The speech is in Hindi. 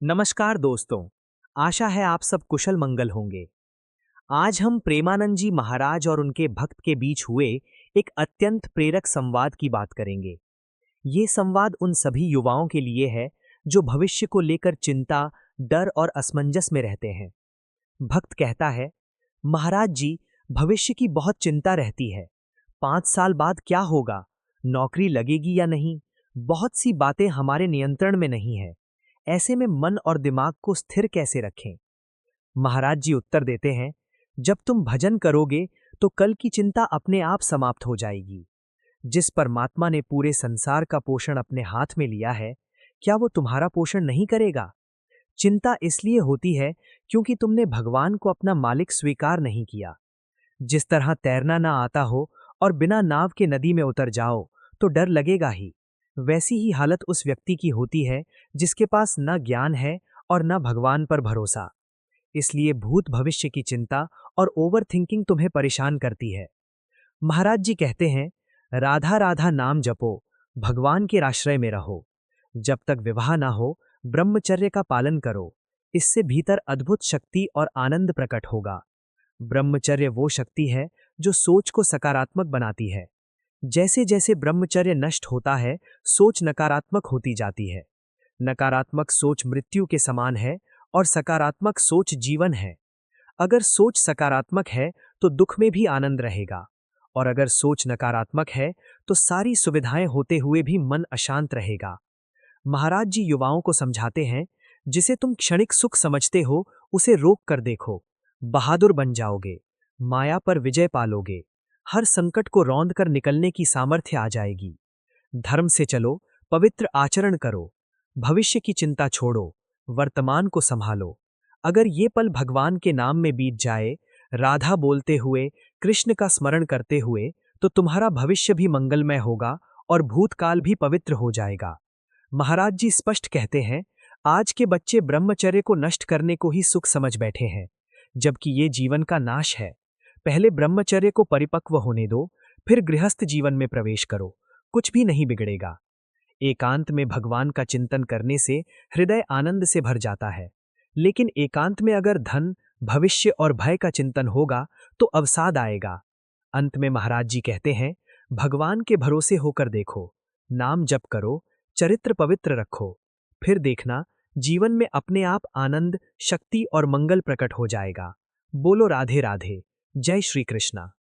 नमस्कार दोस्तों। आशा है आप सब कुशल मंगल होंगे। आज हम प्रेमानंद जी महाराज और उनके भक्त के बीच हुए एक अत्यंत प्रेरक संवाद की बात करेंगे। ये संवाद उन सभी युवाओं के लिए है जो भविष्य को लेकर चिंता, डर और असमंजस में रहते हैं। भक्त कहता है, महाराज जी, भविष्य की बहुत चिंता रहती है। 5 साल बाद क्या होगा, नौकरी लगेगी या नहीं, बहुत सी बातें हमारे नियंत्रण में नहीं है। ऐसे में मन और दिमाग को स्थिर कैसे रखें? महाराज जी उत्तर देते हैं, जब तुम भजन करोगे तो कल की चिंता अपने आप समाप्त हो जाएगी। जिस परमात्मा ने पूरे संसार का पोषण अपने हाथ में लिया है, क्या वो तुम्हारा पोषण नहीं करेगा? चिंता इसलिए होती है क्योंकि तुमने भगवान को अपना मालिक स्वीकार नहीं किया। जिस तरह तैरना ना आता हो और बिना नाव के नदी में उतर जाओ तो डर लगेगा ही, वैसी ही हालत उस व्यक्ति की होती है जिसके पास न ज्ञान है और न भगवान पर भरोसा। इसलिए भूत भविष्य की चिंता और ओवर थिंकिंग तुम्हें परेशान करती है। महाराज जी कहते हैं, राधा राधा नाम जपो, भगवान के आश्रय में रहो। जब तक विवाह ना हो, ब्रह्मचर्य का पालन करो। इससे भीतर अद्भुत शक्ति और आनंद प्रकट होगा। ब्रह्मचर्य वो शक्ति है जो सोच को सकारात्मक बनाती है। जैसे जैसे ब्रह्मचर्य नष्ट होता है, सोच नकारात्मक होती जाती है। नकारात्मक सोच मृत्यु के समान है और सकारात्मक सोच जीवन है। अगर सोच सकारात्मक है तो दुख में भी आनंद रहेगा, और अगर सोच नकारात्मक है तो सारी सुविधाएं होते हुए भी मन अशांत रहेगा। महाराज जी युवाओं को समझाते हैं, जिसे तुम क्षणिक सुख समझते हो उसे रोक कर देखो। बहादुर बन जाओगे, माया पर विजय पालोगे, हर संकट को रौंद कर निकलने की सामर्थ्य आ जाएगी। धर्म से चलो, पवित्र आचरण करो, भविष्य की चिंता छोड़ो, वर्तमान को संभालो। अगर ये पल भगवान के नाम में बीत जाए, राधा बोलते हुए, कृष्ण का स्मरण करते हुए, तो तुम्हारा भविष्य भी मंगलमय होगा और भूतकाल भी पवित्र हो जाएगा। महाराज जी स्पष्ट कहते हैं, आज के बच्चे ब्रह्मचर्य को नष्ट करने को ही सुख समझ बैठे हैं, जबकि ये जीवन का नाश है। पहले ब्रह्मचर्य को परिपक्व होने दो, फिर गृहस्थ जीवन में प्रवेश करो, कुछ भी नहीं बिगड़ेगा। एकांत में भगवान का चिंतन करने से हृदय आनंद से भर जाता है, लेकिन एकांत में अगर धन, भविष्य और भय का चिंतन होगा तो अवसाद आएगा। अंत में महाराज जी कहते हैं, भगवान के भरोसे होकर देखो, नाम जप करो, चरित्र पवित्र रखो, फिर देखना जीवन में अपने आप आनंद, शक्ति और मंगल प्रकट हो जाएगा। बोलो राधे राधे। जय श्री कृष्णा।